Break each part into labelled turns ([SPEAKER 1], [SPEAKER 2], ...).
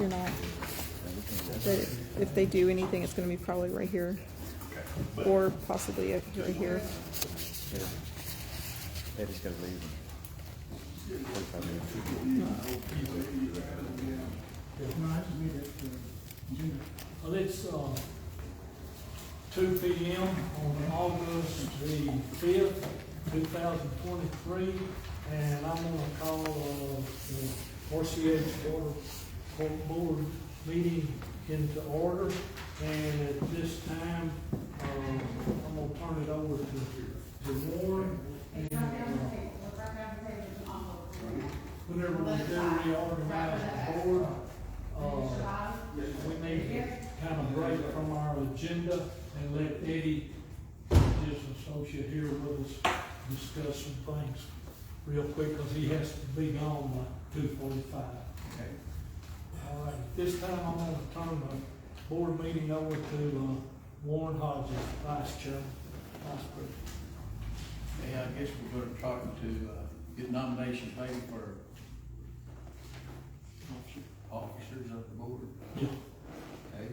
[SPEAKER 1] you're not. But if they do anything, it's going to be probably right here, or possibly right here.
[SPEAKER 2] Eddy's got to leave.
[SPEAKER 3] Well, it's 2 p.m. on August the 5th, 2023, and I'm going to call the RCH Board meeting into order. And at this time, I'm going to turn it over to Warren. And whenever we do reorganize the board, we need to kind of break from our agenda and let Eddy, his associate here with us, discuss some things real quick, because he has to be gone by 2:45.
[SPEAKER 4] Okay.
[SPEAKER 3] All right, at this time I'm going to turn the board meeting over to Warren Hodges, Vice Chairman, Vice President.
[SPEAKER 4] Yeah, I guess we're going to try to get nominations made for officers of the board.
[SPEAKER 3] Yeah.
[SPEAKER 4] Okay.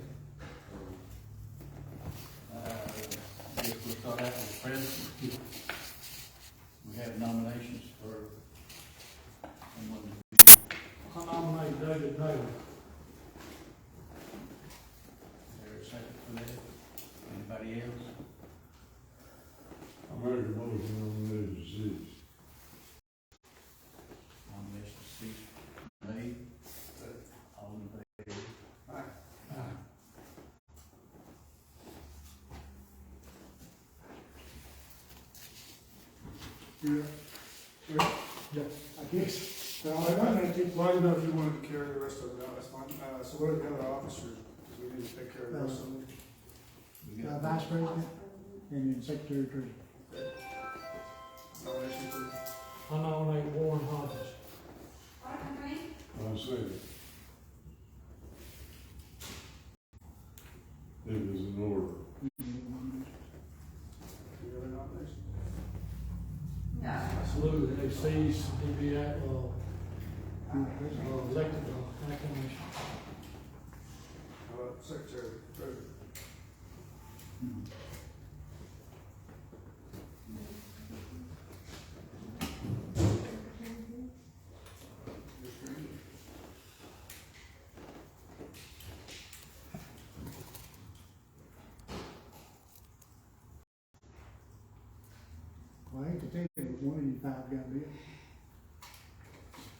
[SPEAKER 4] I guess we'll start out with the president. We have nominations for someone.
[SPEAKER 3] I nominate David Naylor.
[SPEAKER 4] Is there a second for that? Anybody else?
[SPEAKER 5] I make a motion on those seats.
[SPEAKER 4] Nomination cease made. All in favor? Aye.
[SPEAKER 3] Yeah.
[SPEAKER 6] I guess, I think, well, you know, if you wanted to carry the rest of it out, that's fine. So what are the other officers, because we need to take care of the rest of them.
[SPEAKER 4] We got
[SPEAKER 7] Vice President and then Secretary Treasurer.
[SPEAKER 6] Nomination, please.
[SPEAKER 3] I nominate Warren Hodges.
[SPEAKER 5] I say it. It is in order.
[SPEAKER 6] Any other nominations?
[SPEAKER 3] Absolutely, they cease to be elected high commission.
[SPEAKER 6] How about Secretary, Treasurer?
[SPEAKER 7] Well, I hate to tell you, but one of you five got to be it.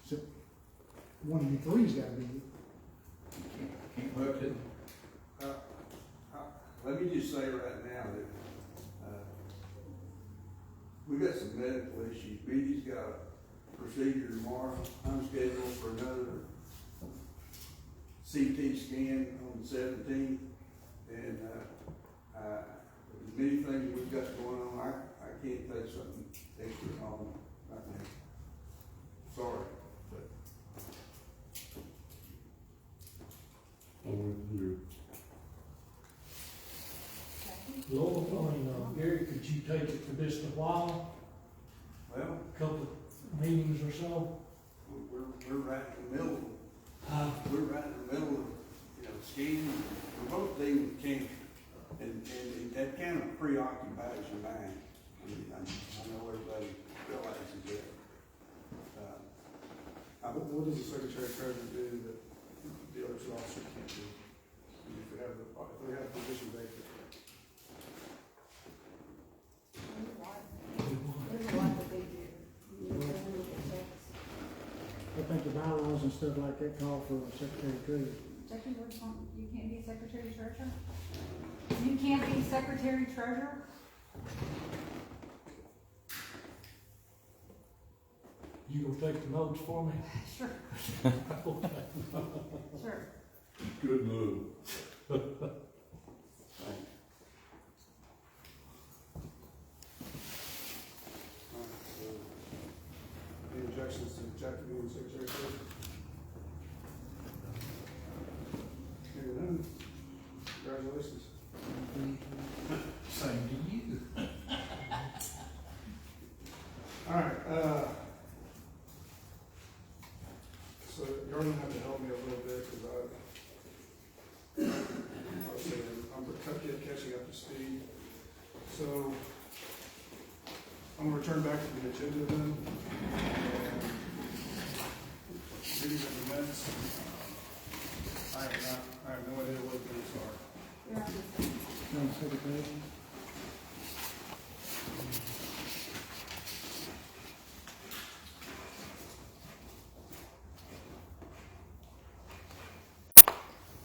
[SPEAKER 7] So, one of you three's got to be it.
[SPEAKER 4] Can't vote it.
[SPEAKER 8] Let me just say right now that we got some medical issues. Beatty's got a procedure tomorrow. I'm scheduled for another CT scan on the 17th, and many things we've got going on. I can't take something extra on right now. Sorry, but
[SPEAKER 5] I'm with you.
[SPEAKER 3] Lowell, Gary, could you take it for just a while,
[SPEAKER 8] well,
[SPEAKER 3] a couple of meetings or so?
[SPEAKER 8] we're right in the middle. We're right in the middle of scanning. We're both dealing with cancer, and that kind of preoccupies your mind. I know everybody realizes that.
[SPEAKER 6] What does the Secretary Treasurer do that the other two officers can't do? If we have a position vacant?
[SPEAKER 7] I think the bylaws and stuff like that call for a Secretary Treasurer.
[SPEAKER 9] You can't be Secretary Treasurer? You can't be Secretary Treasurer?
[SPEAKER 3] You gonna take the notes for me?
[SPEAKER 9] Sure,
[SPEAKER 3] Okay.
[SPEAKER 9] sure.
[SPEAKER 5] Good move.
[SPEAKER 6] Any objections to Jack being Secretary Treasurer? Hearing none. Congratulations.
[SPEAKER 4] Same to you.
[SPEAKER 6] All right, so you're gonna have to help me a little bit, because so I'm gonna return back to the agenda then. And reading of the minutes, I have no idea what the minutes are.
[SPEAKER 7] No, second page.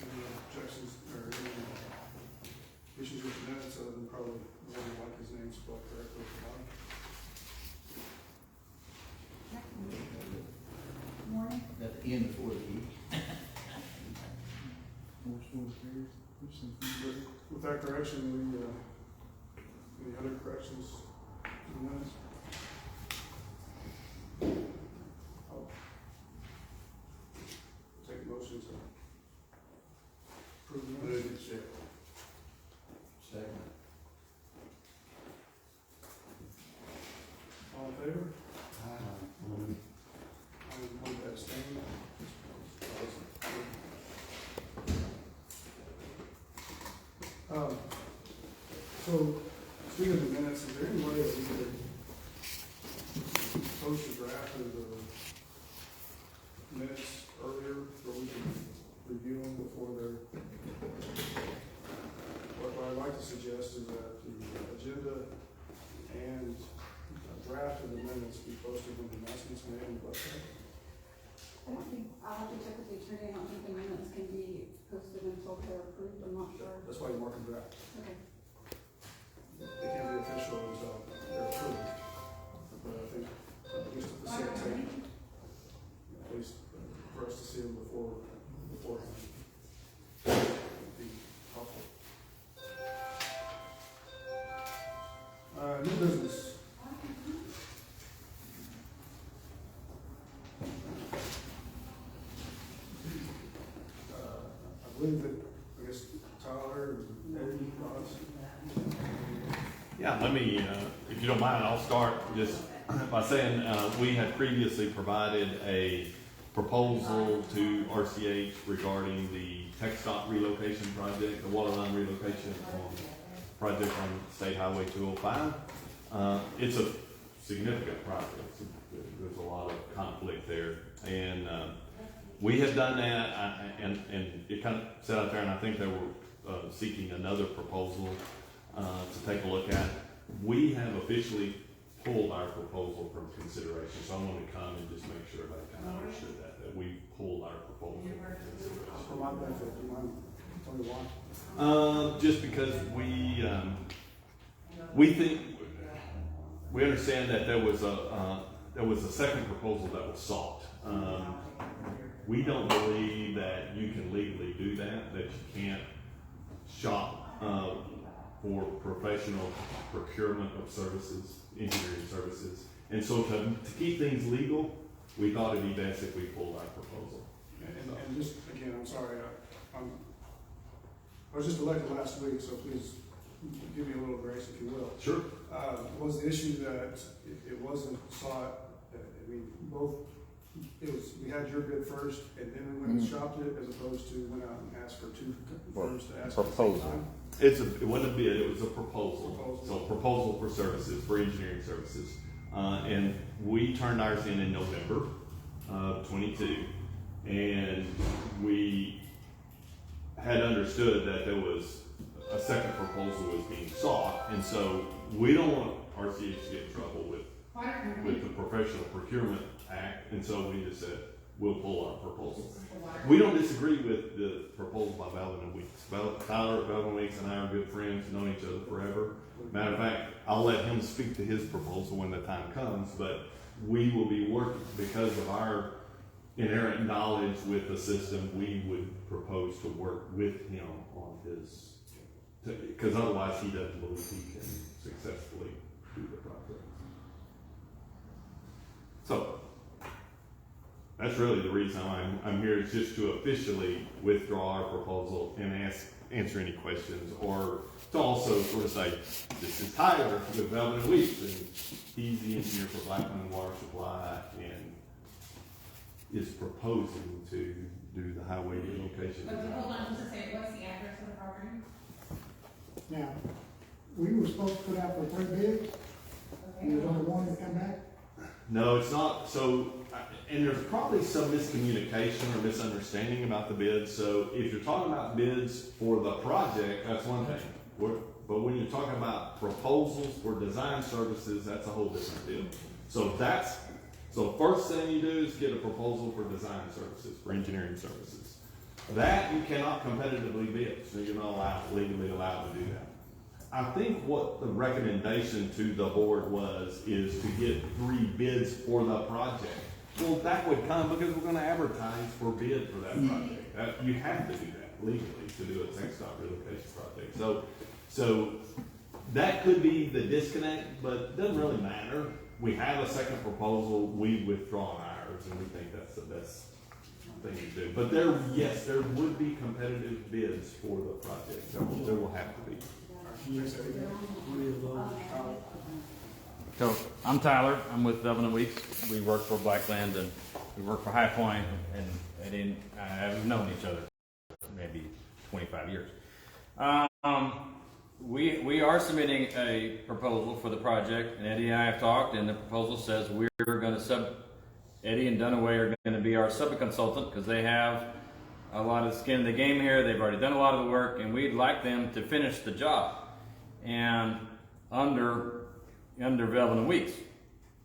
[SPEAKER 6] Any objections or any issues with the minutes, other than probably one like his name spelled correctly at the bottom?
[SPEAKER 9] Morning.
[SPEAKER 4] At the end before the E.
[SPEAKER 6] With that correction, any other corrections to the minutes? I'll take a motion to approve the
[SPEAKER 8] Move
[SPEAKER 6] minutes.
[SPEAKER 8] it,
[SPEAKER 4] Second.
[SPEAKER 6] All in favor?
[SPEAKER 8] Aye.
[SPEAKER 6] I'm going to abstain. So, speaking of the minutes, is there any way that we could post a draft of the minutes earlier, where we can review them before they're... What I'd like to suggest is that the agenda and a draft of the minutes be posted when the announcements made on the website.
[SPEAKER 9] I don't think, I'll have to check with the attorney, I don't think the minutes can be posted until they're approved, I'm not sure.
[SPEAKER 6] That's why you mark them draft.
[SPEAKER 9] Okay.
[SPEAKER 6] They can't be official until they're approved. But I think, at least to facilitate, at least for us to see them beforehand. Would be helpful. New business. I believe that, I guess, Tyler and Eddie, Ross.
[SPEAKER 5] Yeah, let me, if you don't mind, I'll start just by saying, we had previously provided a proposal to RCH regarding the TxDOT relocation project, the water line relocation project on State Highway 205. It's a significant project. There's a lot of conflict there. And we have done that, and it kind of sat out there, and I think they were seeking another proposal to take a look at. We have officially pulled our proposal from consideration, so I want to come and just make sure everybody kind of understood that we pulled our proposal from consideration.
[SPEAKER 6] For my benefit, do you mind telling me why?
[SPEAKER 5] Just because we think, we understand that there was a second proposal that was sought. We don't believe that you can legally do that you can't shop for professional procurement of services, engineering services. And so to keep things legal, we thought it'd be best if we pulled our proposal.
[SPEAKER 6] And just, again, I'm sorry, I was just elected last week, so please give me a little grace if you will.
[SPEAKER 5] Sure.
[SPEAKER 6] Was the issue that it wasn't sought, I mean, we had your bid first, and then we went and shopped it, as opposed to went out and asked for two firms to ask at the same time?
[SPEAKER 5] It wasn't a bid, it was a proposal. So proposal for services, for engineering services. And we turned ours in November of 22. And we had understood that there was a second proposal was being sought. And so we don't want RCH to get in trouble with the Professional Procurement Act. And so we just said, we'll pull our proposal. We don't disagree with the proposal by Baley & Weeks. Tyler at Baley & Weeks and I are good friends, known each other forever. Matter of fact, I'll let him speak to his proposal when the time comes, but we will be working, because of our inherent knowledge with the system, we would propose to work with him on his, because otherwise he doesn't believe he can successfully do the project. So, that's really the reason I'm here, is just to officially withdraw our proposal and answer any questions, or to also sort of say, this is Tyler with Baley & Weeks, and he's the engineer for Blackman Water Supply, and is proposing to do the highway relocation.
[SPEAKER 2] But hold on, just to say, what's the address of the property?
[SPEAKER 7] Now, we were supposed to put out for 3 bids, and there's only one that come back.
[SPEAKER 5] No, it's not. So, and there's probably some miscommunication or misunderstanding about the bids. So if you're talking about bids for the project, that's one thing. But when you're talking about proposals for design services, that's a whole different deal. So first thing you do is get a proposal for design services, for engineering services. That you cannot competitively bid, so you're not legally allowed to do that. I think what the recommendation to the board is to get 3 bids for the project. Well, that would come because we're gonna advertise for bid for that project. You have to do that legally to do a TxDOT relocation project. So that could be the disconnect, but it doesn't really matter. We have a second proposal, we've withdrawn ours, and we think that's the best thing to do. But there would be competitive bids for the project. There will have to be.
[SPEAKER 2] So I'm Tyler. I'm with Lovell & Weeks. We work for Blackland and we work for High Point, and Eddy and I have known each other for maybe 25 years. We are submitting a proposal for the project, and Eddy and I have talked, and the proposal says we're going to Eddy and Dunaway are going to be our sub-consultant because they have a lot of skin in the game here. They've already done a lot of the work, and we'd like them to finish the job and under Lovell & Weeks.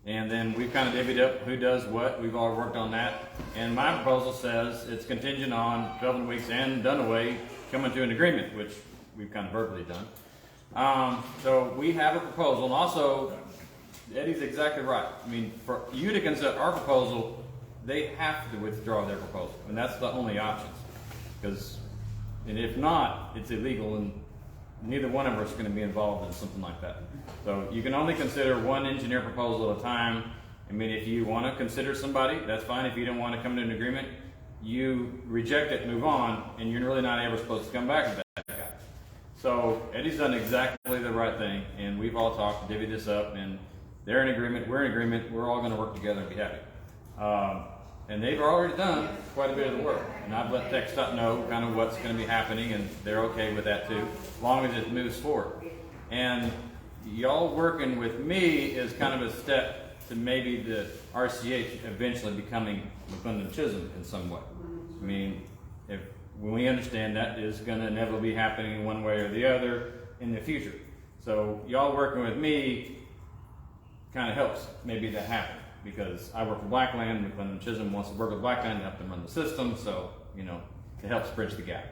[SPEAKER 2] And then we've kind of divvied up who does what. We've all worked on that. And my proposal says it's contingent on Lovell & Weeks and Dunaway coming to an agreement, which we've kind of verbally done. So we have a proposal, and also Eddy's exactly right. I mean, for you to consider our proposal, they have to withdraw their proposal, and that's the only option. And if not, it's illegal, and neither one of us is going to be involved in something like that. So you can only consider one engineer proposal at a time. I mean, if you want to consider somebody, that's fine. If you don't want to come to an agreement, you reject it, move on, and you're really not ever supposed to come back with that guy. So Eddy's done exactly the right thing, and we've all talked, divvy this up, and they're in agreement, we're in agreement, we're all going to work together and be happy. And they've already done quite a bit of the work, and I've let TxDOT know kind of what's going to be happening, and they're okay with that too, as long as it moves forward. And y'all working with me is kind of a step to maybe the RCH eventually becoming McLendon-Chisholm in some way. I mean, when we understand that is going to inevitably be happening one way or the other in the future. So y'all working with me kind of helps maybe that happen, because I work for Blackland, McLendon-Chisholm wants to work with Blackland to help them run the system, so, you know, it helps bridge the gap.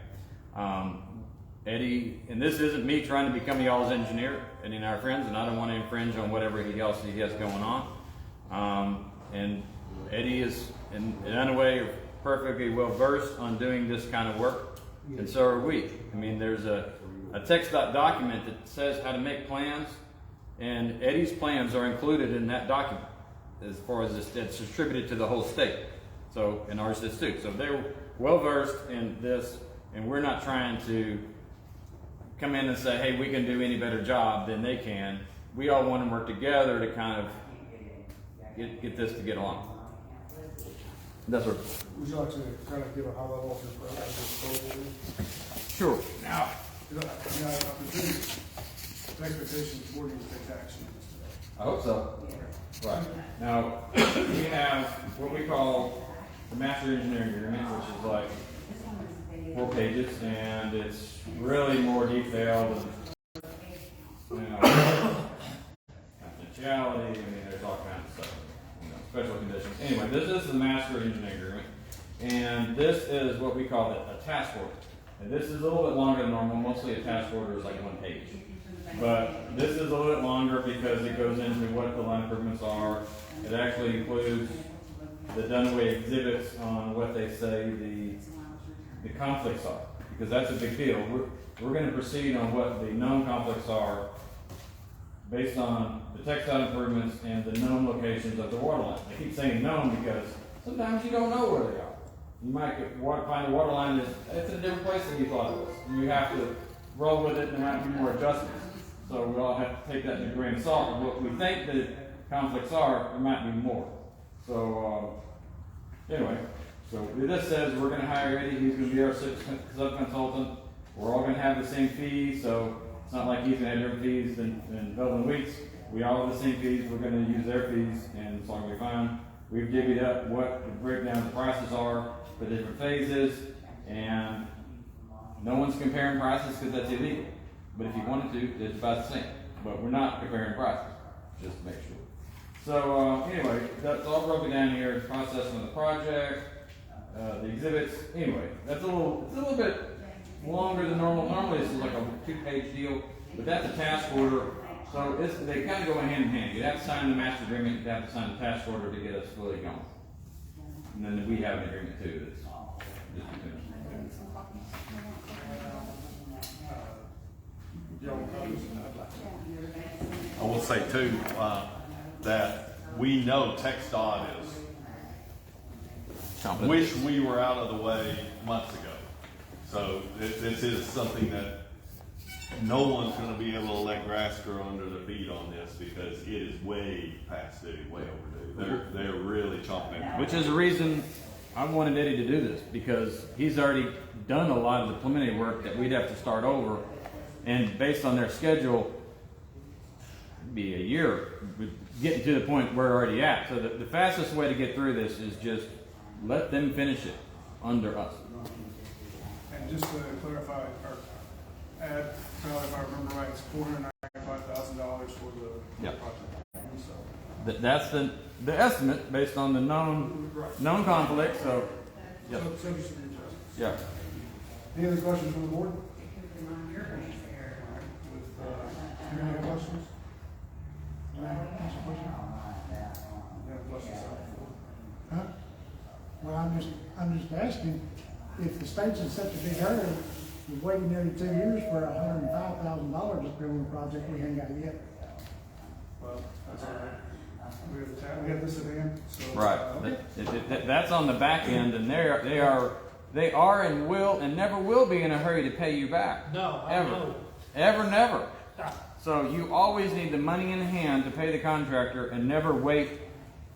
[SPEAKER 2] Eddy, and this isn't me trying to become y'all's engineer, Eddy and our friends, and I don't want to infringe on whatever else he has going on. And Eddy is, in a way, perfectly well versed on doing this kind of work, and so are we. I mean, there's a TxDOT document that says how to make plans, and Eddy's plans are included in that document as far as it's distributed to the whole state. So, and ours is too. So they're well versed in this, and we're not trying to come in and say, hey, we can do any better job than they can. We all want to work together to kind of get this to get along. That's what.
[SPEAKER 6] Would you like to kind of give a high level of your proposal?
[SPEAKER 2] Sure. Now,
[SPEAKER 6] I presume the expectation is board needs to take action on this today.
[SPEAKER 2] I hope so. Right. Now, we have what we call the Master Engineering Agreement, which is like 4 pages, and it's really more detailed than, confidentiality. I mean, there's all kinds of stuff, special conditions. Anyway, this is the Master Engineering Agreement, and this is what we call a task order. And this is a little bit longer than normal. Mostly a task order is like 1 page. But this is a little bit longer because it goes into what the line improvements are. It actually includes the Dunaway exhibits on what they say the conflicts are, because that's a big deal. We're going to proceed on what the known conflicts are based on the TxDOT improvements and the known locations of the water line. I keep saying known because sometimes you don't know where they are. You might find the water line it's in a different place than you thought it was. And you have to roll with it, and there might be more adjustments. So we all have to take that in a grain of salt. And what we think the conflicts are, there might be more. So anyway, so this says we're going to hire Eddy. He's going to be our sub-consultant. We're all going to have the same fee. So It's not like he's gonna have different fees than Lovell and Weeks. We all have the same fees, we're gonna use their fees, and it's all gonna be fine. We've divvied up what the breakdown of the prices are for the different phases, and no one's comparing prices because that's illegal. But if you wanted to, it's about the same. But we're not comparing prices, just to make sure. So anyway, that's all broken down here. Processing of the project, the exhibits. Anyway, it's a little bit longer than normal. Normally this is like a 2-page deal, but that's a task order. So they kind of go hand in hand. You have to sign the master agreement, you have to sign the task order to get us fully going. And then we have an agreement too that's just between us.
[SPEAKER 5] I will say too, that we know TxDOT wish we were out of the way months ago. So this is something that no one's going to be able to let grass grow under their feet on this because it is way past due, way overdue. They're really chomping at it.
[SPEAKER 2] Which is the reason I wanted Eddy to do this, because he's already done a lot of the preliminary work that we'd have to start over, and based on their schedule, it'd be a year getting to the point we're already at. So the fastest way to get through this is just let them finish it under us.
[SPEAKER 6] And just to clarify, or add, if I remember right, it's $495,000 for the
[SPEAKER 2] Yep.
[SPEAKER 6] project. So,
[SPEAKER 2] That's the estimate based on the known conflict. So, yep.
[SPEAKER 6] so just some adjustments.
[SPEAKER 2] Yeah.
[SPEAKER 6] Any other questions from the board? Any other questions? Any other questions?
[SPEAKER 7] Huh? Well, I'm just asking, if the state's in such a big hurry, we've waited nearly 2 years for $105,000 to build a project we ain't got yet.
[SPEAKER 6] Well, that's all right. We have this at hand, so.
[SPEAKER 2] Right. That's on the back end, and they are and will and never will be in a hurry to pay you back.
[SPEAKER 3] No, I
[SPEAKER 2] ever,
[SPEAKER 3] know.
[SPEAKER 2] never. So you always need the money in hand to pay the contractor, and never wait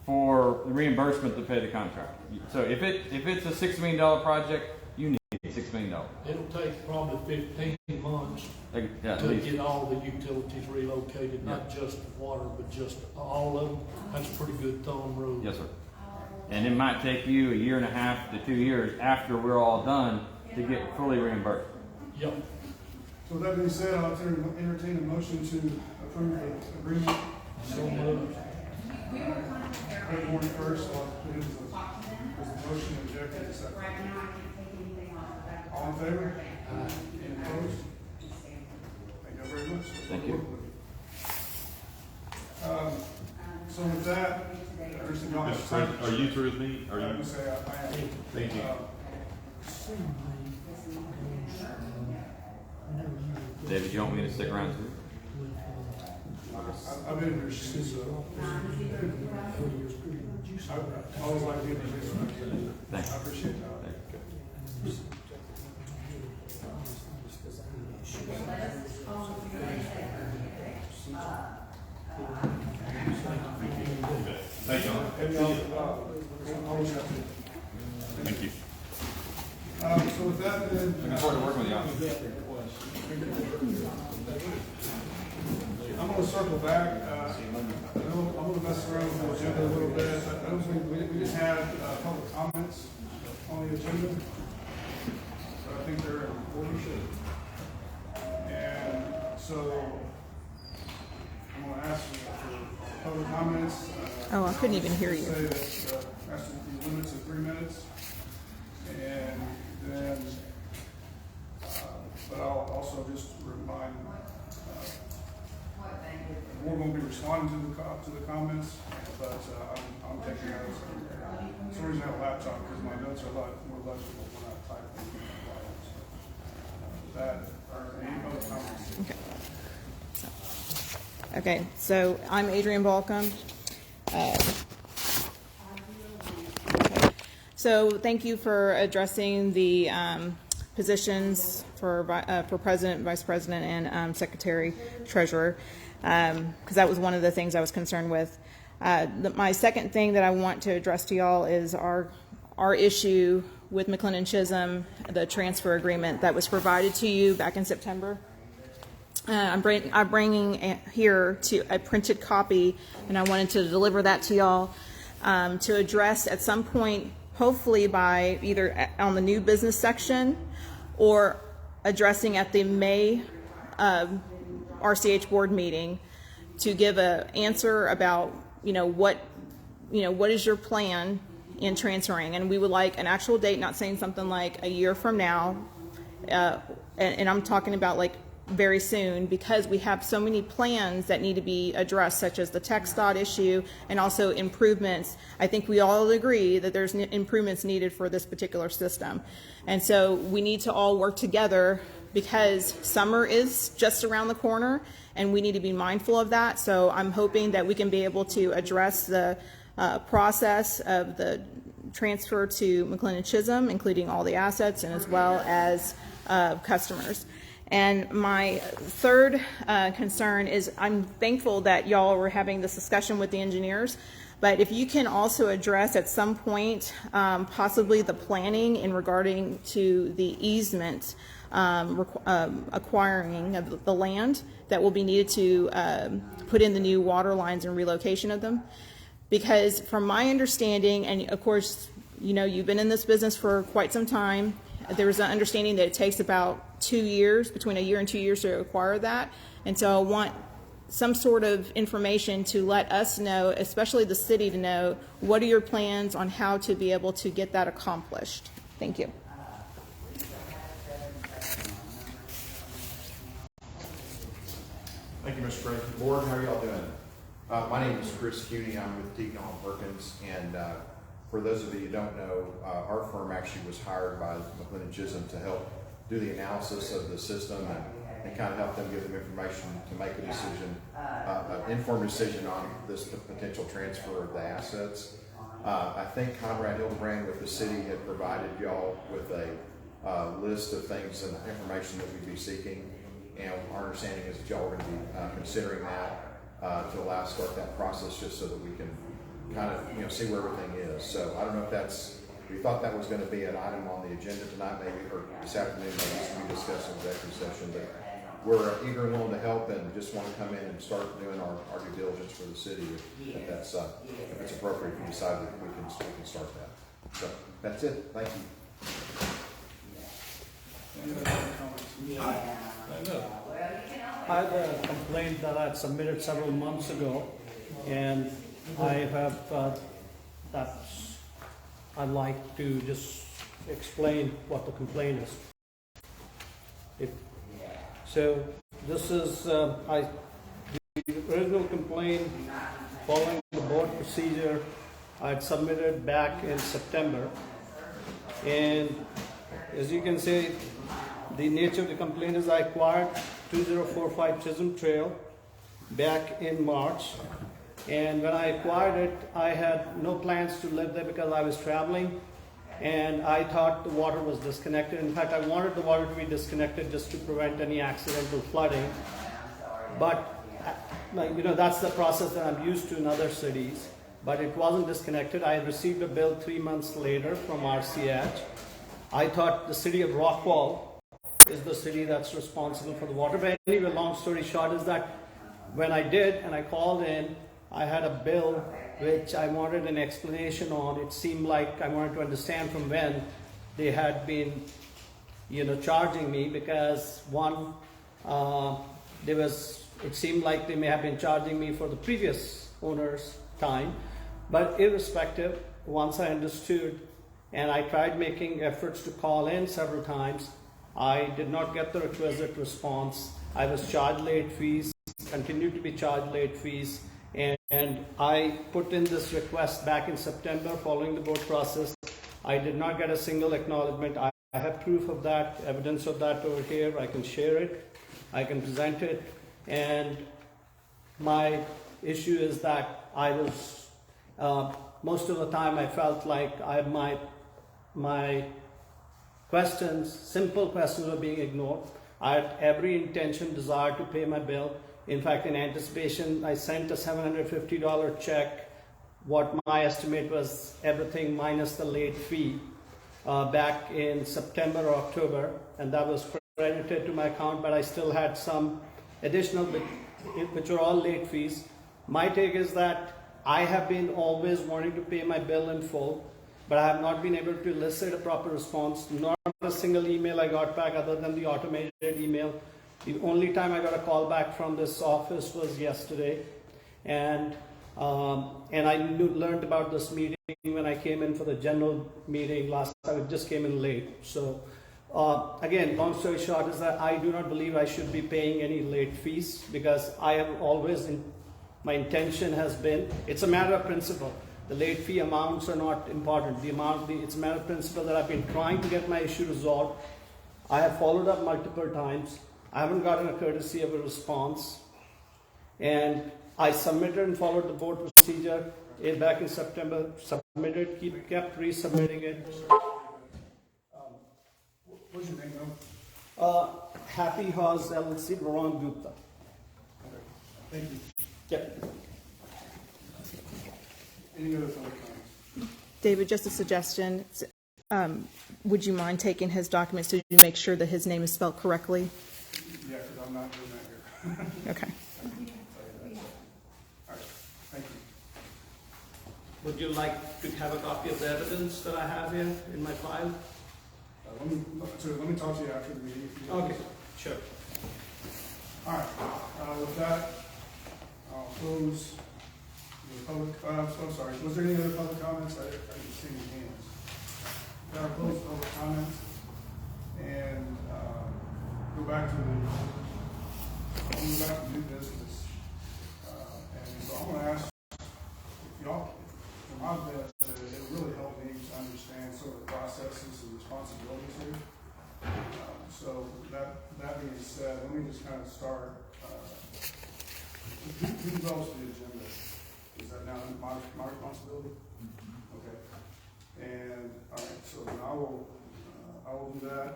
[SPEAKER 2] for the reimbursement to pay the contractor. So if it's a $6 million project, you need $6 million.
[SPEAKER 3] It'll take probably 15 months
[SPEAKER 2] Yeah, at
[SPEAKER 3] to
[SPEAKER 2] least.
[SPEAKER 3] get all the utilities relocated, not just the water, but just all of them. That's a pretty good thumb rule.
[SPEAKER 2] Yes, sir. And it might take you 1.5 to 2 years after we're all done to get fully reimbursed.
[SPEAKER 3] Yep.
[SPEAKER 6] So with that being said, I'll entertain a motion to approve the agreement.
[SPEAKER 3] So moved.
[SPEAKER 6] February 1st, I'll put it as a motion, objected, and second. All in favor? Any opposed? Thank you very much.
[SPEAKER 2] Thank you.
[SPEAKER 6] So with that, there's the knowledge.
[SPEAKER 5] Mr. President, are you through with me? Are
[SPEAKER 6] I'm
[SPEAKER 5] you?
[SPEAKER 6] gonna say I am.
[SPEAKER 5] Thank you.
[SPEAKER 2] David, you want me to stick around too?
[SPEAKER 6] I've been in your shoes, so I always like to get this.
[SPEAKER 2] Thanks.
[SPEAKER 6] I appreciate that.
[SPEAKER 5] Thank you. Thank you.
[SPEAKER 6] So with that, then.
[SPEAKER 2] Looking forward to working with y'all.
[SPEAKER 6] I'm gonna circle back. I'm gonna mess around with the agenda a little bit. I don't think we just had public comments on the agenda. So I think they're in order. And so I'm gonna ask for public comments.
[SPEAKER 1] Oh, I couldn't even hear you.
[SPEAKER 6] Say that, ask to be limited to 3 minutes. And then, but I'll also just remind, we're going to be responding to the comments, but I'm taking notes. For some reason I have a laptop because my notes are a lot more legible when I type them. That, are any other comments?
[SPEAKER 1] Okay, so I'm Adrienne Balkum. So thank you for addressing the positions for President, Vice President, and Secretary Treasurer, because that was one of the things I was concerned with. My second thing that I want to address to y'all is our issue with McLendon-Chisholm, the transfer agreement that was provided to you back in September. I'm bringing here to a printed copy, and I wanted to deliver that to y'all to address at some point, hopefully by either on the new business section or addressing at the May RCH board meeting, to give an answer about what is your plan in transferring. And we would like an actual date, not saying something like a year from now, and I'm talking about like very soon, because we have so many plans that need to be addressed, such as the TxDOT issue and also improvements. I think we all agree that there's improvements needed for this particular system. And so we need to all work together, because summer is just around the corner and we need to be mindful of that. So I'm hoping that we can be able to address the process of the transfer to McLendon-Chisholm, including all the assets and as well as customers. And my third concern is, I'm thankful that y'all were having this discussion with the engineers, but if you can also address at some point possibly the planning in regarding to the easement acquiring of the land that will be needed to put in the new water lines and relocation of them. Because from my understanding, and of course, you've been in this business for quite some time, there was an understanding that it takes about 2 years, between a year and 2 years, to acquire that. And so I want some sort of information to let us know, especially the city, to know what are your plans on how to be able to get that accomplished. Thank you.
[SPEAKER 10] Thank you, Mr. President. Board, how are y'all doing? My name is Chris Cuny. I'm with Deacon Perkins, and for those of you who don't know, our firm actually was hired by McLendon-Chisholm to help do the analysis of the system and kind of help them give them information to make a decision, an informed decision on this potential transfer of the assets. I think Conrad Hildebrand with the city had provided y'all with a list of things and information that we'd be seeking, and our understanding is that y'all are going to be considering that to allow us to start that process, just so that we can kind of see where everything is. So I don't know if we thought that was going to be an item on the agenda tonight, maybe, or this afternoon, maybe we discussed in executive session, but we're eager and willing to help, and just want to come in and start doing our due diligence for the city if it's appropriate, if we decide that we can start that. So that's it. Thank you.
[SPEAKER 3] I had a complaint that I had submitted several months ago, and I have I'd like to just explain what the complaint is. So this is the original complaint following the board procedure I had submitted back in September, and as you can see, the nature of the complaint is I acquired 2045 Chisholm Trail back in March, and when I acquired it, I had no plans to live there because I was traveling, and I thought the water was disconnected. In fact, I wanted the water to be disconnected just to prevent any accidental flooding. But that's the process that I'm used to in other cities. But it wasn't disconnected. I received a bill 3 months later from RCH. I thought the city of Rockwall is the city that's responsible for the water. But anyway, long story short is that when I did and I called in, I had a bill which I wanted an explanation on. It seemed like I wanted to understand from when they had been, charging me, because one, it seemed like they may have been charging me for the previous owner's time. But irrespective, once I understood, and I tried making efforts to call in several times, I did not get the requisite response. I was charged late fees, continued to be charged late fees, and I put in this request back in September following the board process. I did not get a single acknowledgement. I have proof of that, evidence of that over here. I can share it, I can present it, and my issue is that I was, most of the time I felt like my questions, simple questions, were being ignored. I had every intention, desire to pay my bill. In fact, in anticipation, I sent a $750 check, what my estimate was everything minus the late fee, back in September or October, and that was credited to my account, but I still had some
[SPEAKER 11] additional, which are all late fees. My take is that I have been always wanting to pay my bill in full, but I have not been able to elicit a proper response. Not a single email I got back other than the automated email. The only time I got a call back from this office was yesterday, and I learned about this meeting when I came in for the general meeting last time. I just came in late. So again, long story short is that I do not believe I should be paying any late fees, because I have always, my intention has been, it's a matter of principle. The late fee amounts are not important. It's a matter of principle that I've been trying to get my issue resolved. I have followed up multiple times. I haven't gotten a courtesy of a response. And I submitted and followed the board procedure back in September, kept resubmitting it.
[SPEAKER 6] What's your name, though?
[SPEAKER 11] Happy House LLC, Ron Gupta.
[SPEAKER 6] Okay. Thank you.
[SPEAKER 11] Yep.
[SPEAKER 6] Any other public comments?
[SPEAKER 1] David, just a suggestion. Would you mind taking his documents to make sure that his name is spelled correctly?
[SPEAKER 6] Yeah, because I'm not doing that here.
[SPEAKER 1] Okay.
[SPEAKER 6] All right, thank you.
[SPEAKER 11] Would you like to have a copy of the evidence that I have here in my file?
[SPEAKER 6] Let me talk to you after the meeting.
[SPEAKER 11] Okay, sure.
[SPEAKER 6] All right, with that, I'll close the public, I'm sorry, was there any other public comments? I didn't see any hands. I'll close the public comments and go back to new business. And so I'm going to ask y'all, for my best, it really helped me to understand sort of the processes and responsibilities here. So that being said, let me just kind of start. Who develops the agenda? Is that now my responsibility? Okay. And all right, so then I will do that.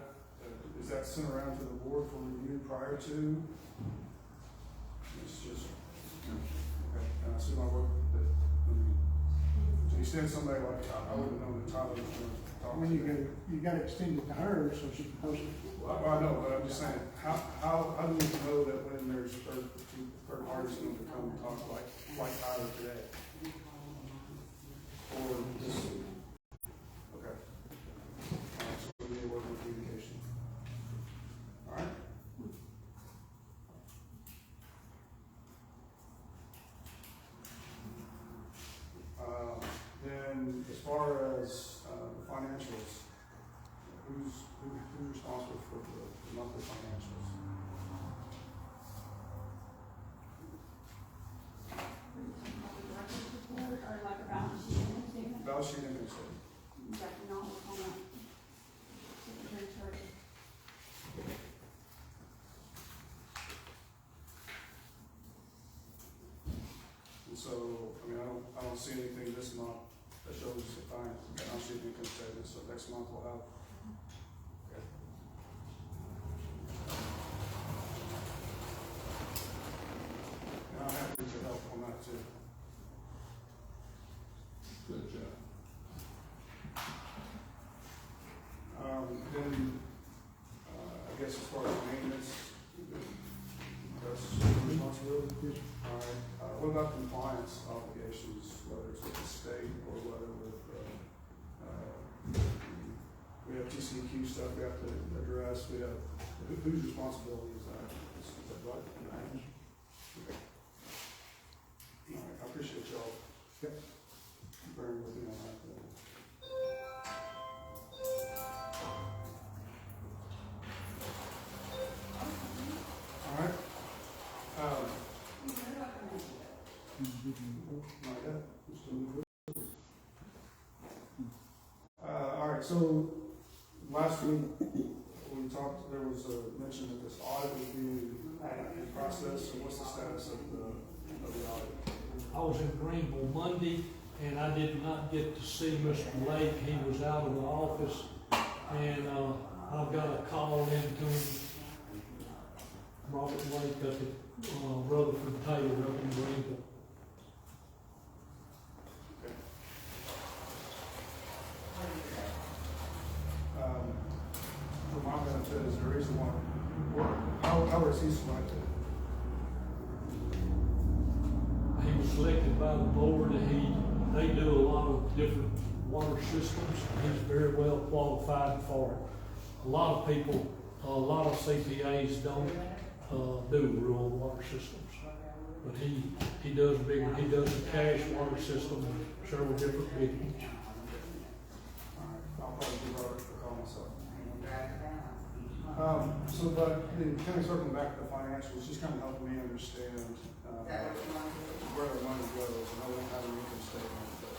[SPEAKER 6] Is that sent around to the board for review prior to? It's just okay. And I see my work. So you send somebody like I wouldn't know that Tyler was going to talk.
[SPEAKER 7] When you got to extend it to her so she can post it.
[SPEAKER 6] Well, I know, but I'm just saying, how do we know that when there's third parties going to come and talk like Tyler today? Or this? Okay. All right, so we need to work on communication. All right. Then, as far as the financials, who's responsible for the monthly financials?
[SPEAKER 9] Or like a balance sheet and statement?
[SPEAKER 6] Balance sheet and statement.
[SPEAKER 9] Exactly, not work on that. Secretary Treasurer.
[SPEAKER 6] And so, I mean, I don't see anything this month that shows the balance sheet and income statement, so next month we'll have. Okay. And I'm happy to help on that too. Good job. Then, I guess as far as maintenance, that's responsibility. All right. What about compliance obligations, whether it's with the state or whether with, we have TCEQ stuff we have to address, we have, whose responsibility is that? Is that Dwight? Okay. All right, I appreciate y'all bearing with me on that. All right. Not yet. We're still in the all right, so last week we talked, there was a mention that this audit was being in process, so what's the status of the audit?
[SPEAKER 3] I was in Greenville Monday, and I did not get to see Mr. Lake. He was out of the office, and I've got a call into him. Robert Lake up at Rutherford Taylor up in Greenville.
[SPEAKER 6] For my benefit, is there a reason why, how was he selected?
[SPEAKER 3] selected by the board, and they do a lot of different water systems. He's very well qualified for it. A lot of people, a lot of CPAs don't do rural water systems. But he does a cash water system in several different vehicles.
[SPEAKER 6] I'll probably give Robert a call myself. But kind of circling back to the financials, just kind of helping me understand where our money goes. I know we don't have an income statement, but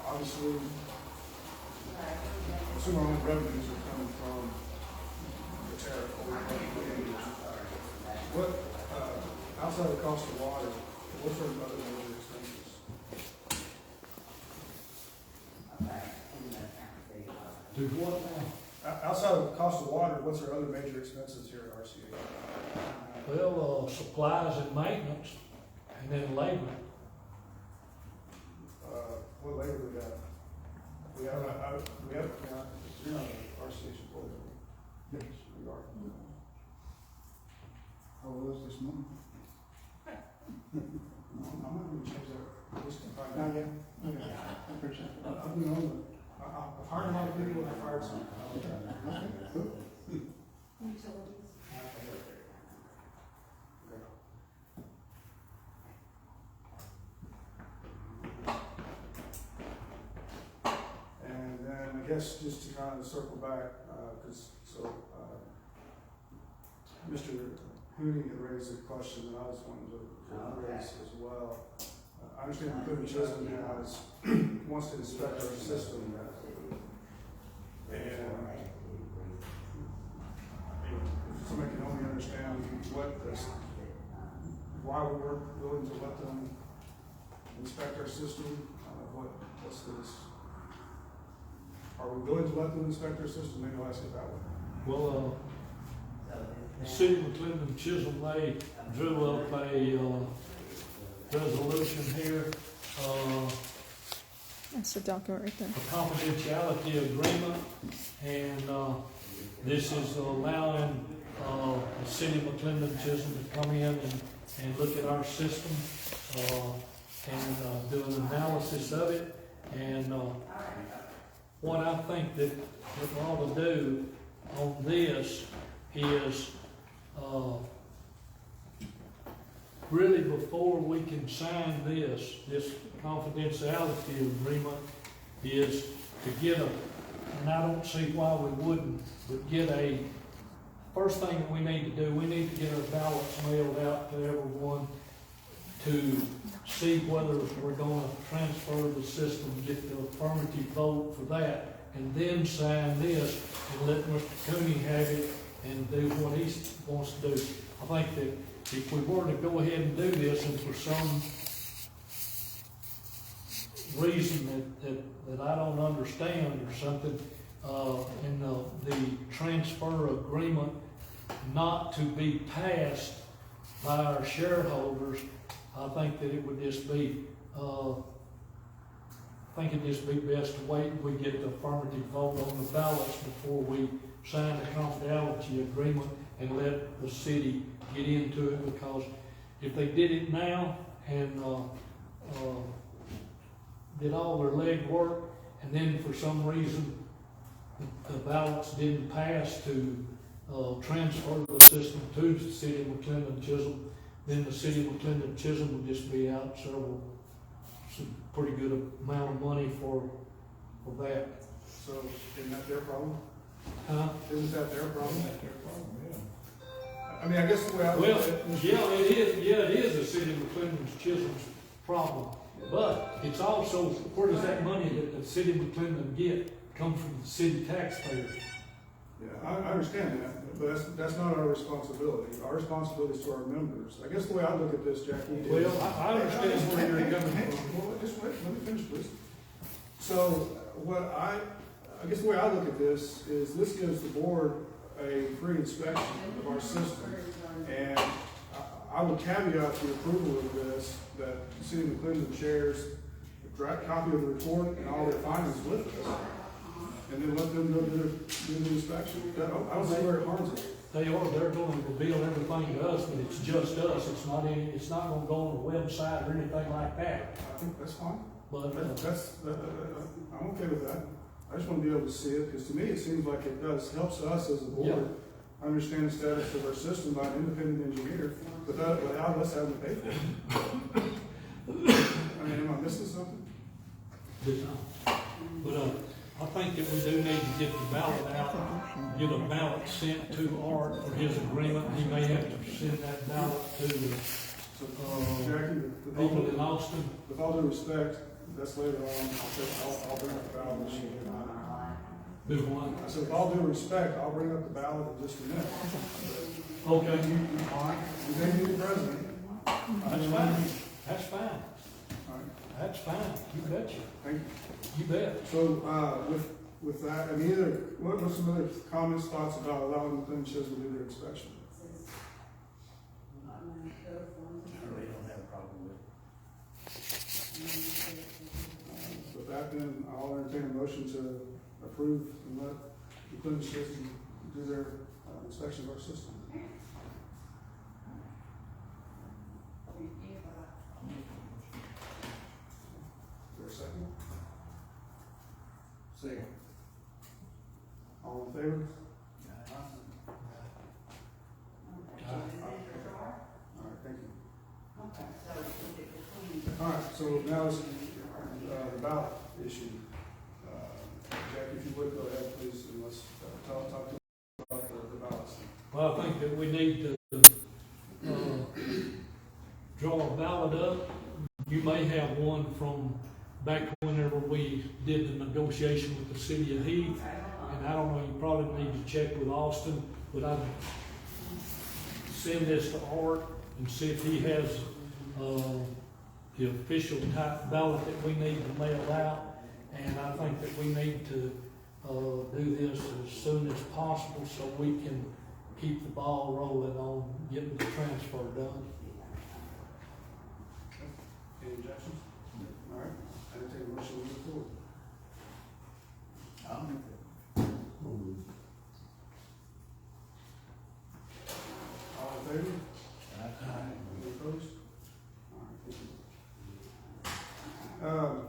[SPEAKER 6] obviously, I assume our own revenues are coming from the tariff. What, outside of the cost of water, what sort of other major expenses?
[SPEAKER 3] Do what now?
[SPEAKER 6] Outside of the cost of water, what's our other major expenses here at RCH?
[SPEAKER 3] Well, supplies and maintenance, and then labor.
[SPEAKER 6] What labor do we have? You're not an RCH employee.
[SPEAKER 7] Yes.
[SPEAKER 6] We are.
[SPEAKER 7] How was this month?
[SPEAKER 6] I'm not going to change that. Just to find out.
[SPEAKER 7] Not yet? Okay, I appreciate it.
[SPEAKER 6] I've been on the, I've hired a lot of people and I've fired some.
[SPEAKER 9] Utilities.
[SPEAKER 6] And then I guess just to kind of circle back, Mr. Hooney had raised a question that I was wanting to raise as well. I understand McLendon-Chisholm wants to inspect our system. And if somebody can only understand why we weren't willing to let them inspect our system, what's this? Are we willing to let them inspect our system? Maybe I'll ask it that way.
[SPEAKER 3] Well, the city of McLendon-Chisholm, they drew up a resolution here,
[SPEAKER 1] That's the document right there.
[SPEAKER 3] a confidentiality agreement, and this is allowing the city of McLendon-Chisholm to come in and look at our system and do an analysis of it. And what I think that we ought to do on this is really before we can sign this confidentiality agreement is to get and I don't see why we wouldn't, but first thing that we need to do, we need to get our ballots mailed out to everyone to see whether we're going to transfer the system, get the affirmative vote for that, and then sign this and let Mr. Cooney have it and do what he wants to do. I think that if we were to go ahead and do this, and for some reason that I don't understand or something, in the transfer agreement not to be passed by our shareholders, I think that it would just be, it'd just be best to wait until we get the affirmative vote on the ballots before we sign the confidentiality agreement and let the city get into it, because if they did it now and did all their legwork, and then for some reason the ballots didn't pass to transfer the system to the city of McLendon-Chisholm, then the city of McLendon-Chisholm would just be out some pretty good amount of money for that.
[SPEAKER 6] So isn't that their problem?
[SPEAKER 3] Huh?
[SPEAKER 6] Isn't that their problem? I mean, I guess the way I look at it.
[SPEAKER 3] It is the city of McLendon-Chisholm's problem. But it's also, where does that money that the city of McLendon get come from the city taxpayers?
[SPEAKER 6] Yeah, I understand that, but that's not our responsibility. Our responsibility is to our members. I guess the way I look at this, Jackie, is...
[SPEAKER 3] Well, I understand where you're coming from.
[SPEAKER 6] Well, just wait, let me finish, please. So, I guess the way I look at this is this gives the board a free inspection of our system. And I would caveat the approval of this, that the city of McLendon shares a direct copy of the report and all their findings with us. And then let them go do the inspection. I don't see where it harms it.
[SPEAKER 3] they're gonna reveal everything to us, but it's just us, it's not gonna go on the website or anything like that.
[SPEAKER 6] I think that's fine.
[SPEAKER 3] But,
[SPEAKER 6] I'm okay with that. I just want to be able to see it, because to me, it seems like it helps us as a board understand the status of our system by an independent engineer without us having to pay for it. I mean, am I missing something?
[SPEAKER 3] But I think that we do need to get the ballot out, get a ballot sent to Art for his agreement. He may have to send that ballot to
[SPEAKER 6] Jackie,
[SPEAKER 3] people in Austin.
[SPEAKER 6] with all due respect, that's later on. I'll bring up the ballot issue.
[SPEAKER 3] Do one.
[SPEAKER 6] I said, with all due respect, I'll bring up the ballot in just a minute.
[SPEAKER 3] Okay.
[SPEAKER 6] You may be the president.
[SPEAKER 3] That's fine. That's fine.
[SPEAKER 6] All right.
[SPEAKER 3] That's fine. You betcha.
[SPEAKER 6] Thank you.
[SPEAKER 3] You bet.
[SPEAKER 6] So, with that, I mean, what are some other comments, thoughts about allowing McLendon-Chisholm to do their inspection?
[SPEAKER 4] I really don't have a problem with it.
[SPEAKER 6] With that, then, I'll entertain a motion to approve and let McLendon-Chisholm do their inspection of our system. Is there a second?
[SPEAKER 4] Second.
[SPEAKER 6] All in favor? All right, thank you. All right, so now is the ballot issue. Jackie, if you would, go ahead, please, and let's talk to you about the ballots.
[SPEAKER 3] Well, I think that we need to draw a ballot up. You may have one from back whenever we did the negotiation with the city of Heath. And I don't know, you probably need to check with Austin, but I'd send this to Art and see if he has the official type ballot that we need to mail out. And I think that we need to do this as soon as possible so we can keep the ball rolling on getting the transfer done.
[SPEAKER 6] Any objections? All right, I entertain a motion to move forward.
[SPEAKER 4] I'll make that.
[SPEAKER 6] All in favor? Any opposed? All right, thank you. All right.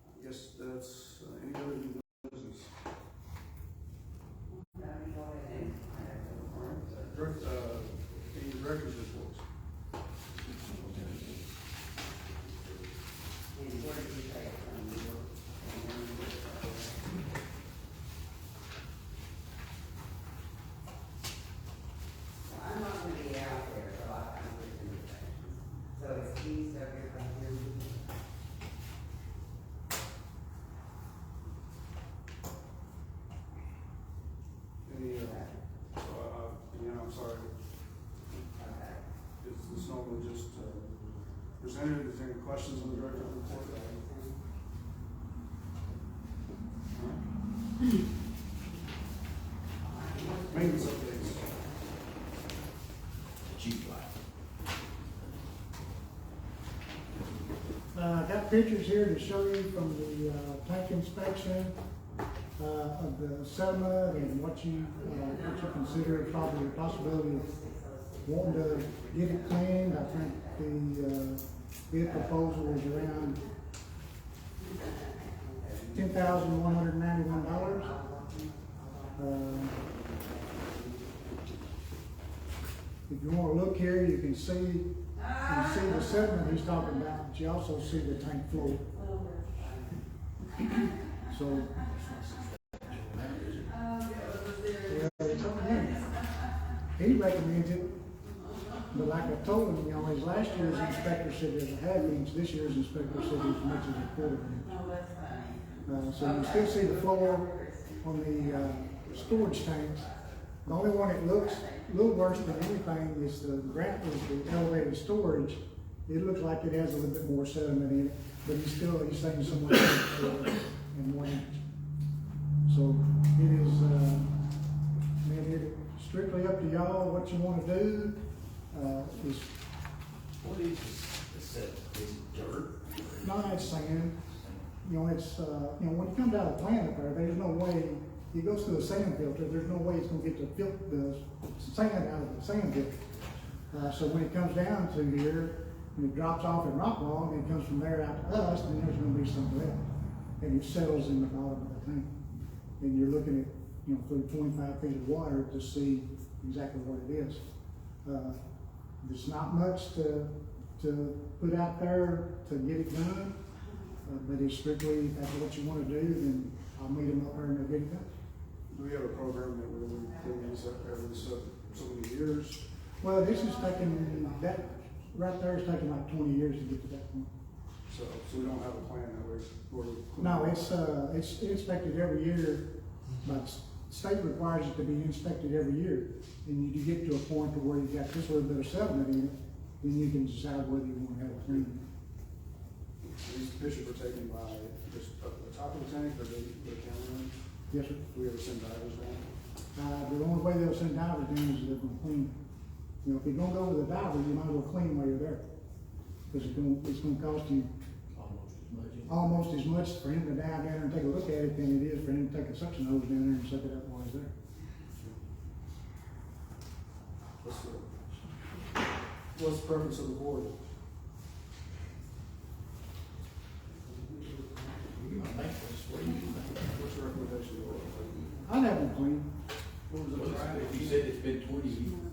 [SPEAKER 6] I guess that's any other new business. All right, any director's reports?
[SPEAKER 12] I'm not gonna be out there, so I can't do anything. So it's easy, everything here.
[SPEAKER 6] Any, again, I'm sorry. Is this normally just presented? Is there any questions on the director's report? All right. Maintenance updates.
[SPEAKER 4] Chief light.
[SPEAKER 7] I got pictures here to show you from the tank inspection of the sediment and what you consider probably the possibility of wanting to get it cleaned. I think the bid proposal was around $10,191. If you want to look here, you can see the sediment he's talking about, but you also see the tank floor. So, he recommends it, but like I told him, his last year's inspector said there's a half inch, this year's inspector said there's as much as a quarter inch. So you still see the floor on the storage tanks. The only one that looks a little worse than anything is the elevated storage. It looks like it has a little bit more sediment in it, but he's saying somewhere in 1 inch. So it is, it's strictly up to y'all what you want to do.
[SPEAKER 4] What is this? Is it dirt?
[SPEAKER 7] No, it's sand. you know, it's, you know, when it comes out of the plant up there, there's no way, it goes through a sand filter, there's no way it's gonna get the sand out of the sand filter. So when it comes down to here, and it drops off in Rockwall, and it comes from there out to us, then there's gonna be something else. And it settles in the bottom of the tank. And you're looking at, you know, through 25 feet of water to see exactly what it is. There's not much to put out there to get it done, but it's strictly, if that's what you wanna do, then I'll meet them up there and they'll get it done.
[SPEAKER 6] Do we have a program that we use every so many years?
[SPEAKER 7] Well, this is taking, that, right there is taking like 20 years to get to that point.
[SPEAKER 6] So we don't have a plan that we're.
[SPEAKER 7] No, it's inspected every year, but state requires it to be inspected every year. And you get to a point to where you've got this little bit of sediment in it, then you can decide whether you want to have a clean.
[SPEAKER 6] These pictures were taken by just up the top of the tank or the camera?
[SPEAKER 7] Yes, sir.
[SPEAKER 6] Do we ever send divers down?
[SPEAKER 7] The only way they'll send divers down is if they're gonna clean. You know, if you're gonna go with a diver, you might as well clean while you're there. Because it's gonna cost you almost as much for him to dive down there and take a look at it than it is for him to take a suction hose down there and suck it up while he's there.
[SPEAKER 6] What's the purpose of the board? What's your recommendation?
[SPEAKER 7] I'd have them clean.
[SPEAKER 4] If you said it's been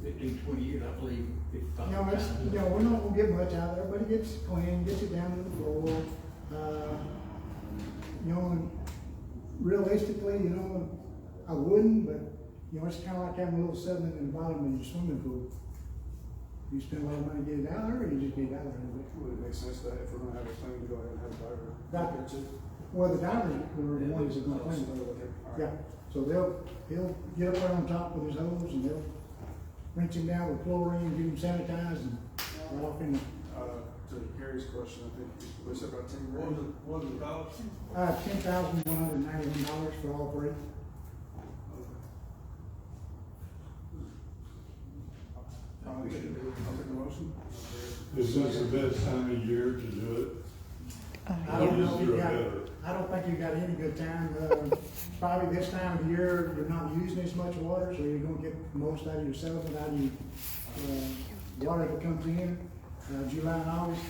[SPEAKER 4] 15, 20 years, I believe 55.
[SPEAKER 7] You know, it's, you know, we're not gonna get much out there, but it gets clean, gets it down to the floor. You know, and realistically, you know, I wouldn't, but, you know, it's kinda like having a little sediment in the bottom of your swimming pool. You spend a lot of money to get it out there, or you just get it out there a little bit.
[SPEAKER 6] Would it make sense that if we're gonna have a claim to go ahead and have a diver?
[SPEAKER 7] Diver.
[SPEAKER 6] Too?
[SPEAKER 7] Well, the divers are the ones that are gonna clean it. Yeah, so he'll get up there on top with his hose and they'll rinse him down with chlorine, get him sanitized and right off in there.
[SPEAKER 6] To Gary's question, I think we said about 10 grand.
[SPEAKER 8] What was the cost?
[SPEAKER 7] $10,191 for all three.
[SPEAKER 6] I'll take a motion.
[SPEAKER 13] Is this the best time of year to do it?
[SPEAKER 7] I don't know if
[SPEAKER 13] Or
[SPEAKER 7] you
[SPEAKER 13] is there
[SPEAKER 7] got,
[SPEAKER 13] a better?
[SPEAKER 7] I don't think you got any good time. Probably this time of year, you're not using as much water, so you're gonna get the most out of your sediment, out of your water that comes in. July and August,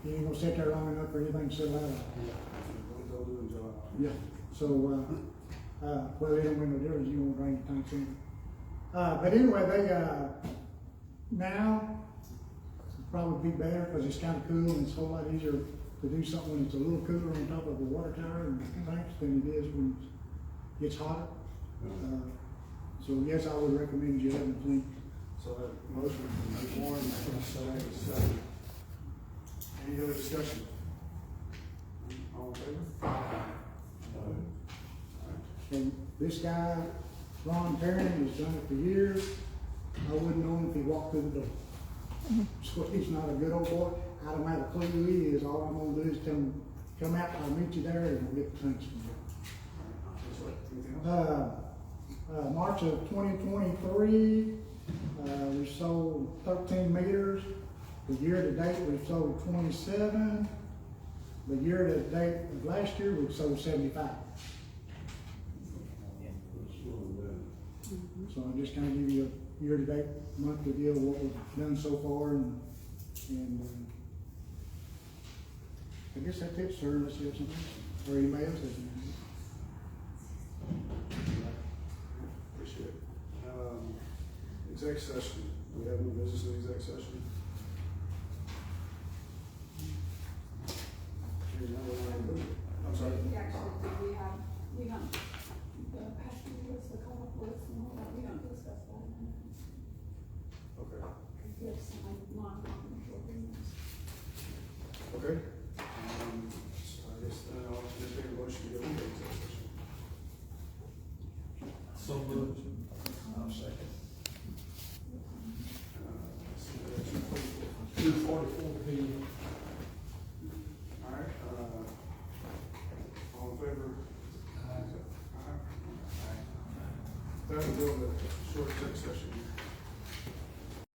[SPEAKER 7] you ain't gonna sit there long enough for anything to settle out.
[SPEAKER 6] They'll do in July.
[SPEAKER 7] Yeah, so, well, it don't make no difference, you won't drain the tanks in. But anyway, they, now, it'll probably be better, because it's kinda cool, and it's a whole lot easier to do something when it's a little cooler on top of the water tower and tanks than it is when it gets hotter. So yes, I would recommend you have them clean.
[SPEAKER 6] So that motion from Warren, second. Any other discussion? All in favor?
[SPEAKER 7] And this guy, Ron Perrin, has done it for years. I wouldn't know him if he walked through the door. So he's not a good old boy. I don't have a clue who he is. All I'm gonna do is tell him, come out, I'll meet you there, and we'll get the tanks from there. March of 2023, we sold 13 meters. The year to date, we've sold 27. The year to date of last year, we've sold 75. So I'm just kind of give you a year to date monthly deal of what we've done so far, and I guess that's it, sir. Unless you have something, or anybody else has anything.
[SPEAKER 6] Appreciate it. Exec session, do we have any business in exec session? I'm sorry?
[SPEAKER 9] We actually, we have, the past few years, the call-up list and all that, we don't discuss that.
[SPEAKER 6] Okay.
[SPEAKER 9] We have some non-confidential agreements.
[SPEAKER 6] Okay. So I guess then I'll just take a motion to go into exec session.
[SPEAKER 4] So moved.
[SPEAKER 6] I'll second.
[SPEAKER 3] 2:44 p.m.
[SPEAKER 6] All right, all in favor? Aye. That will do the short exec session.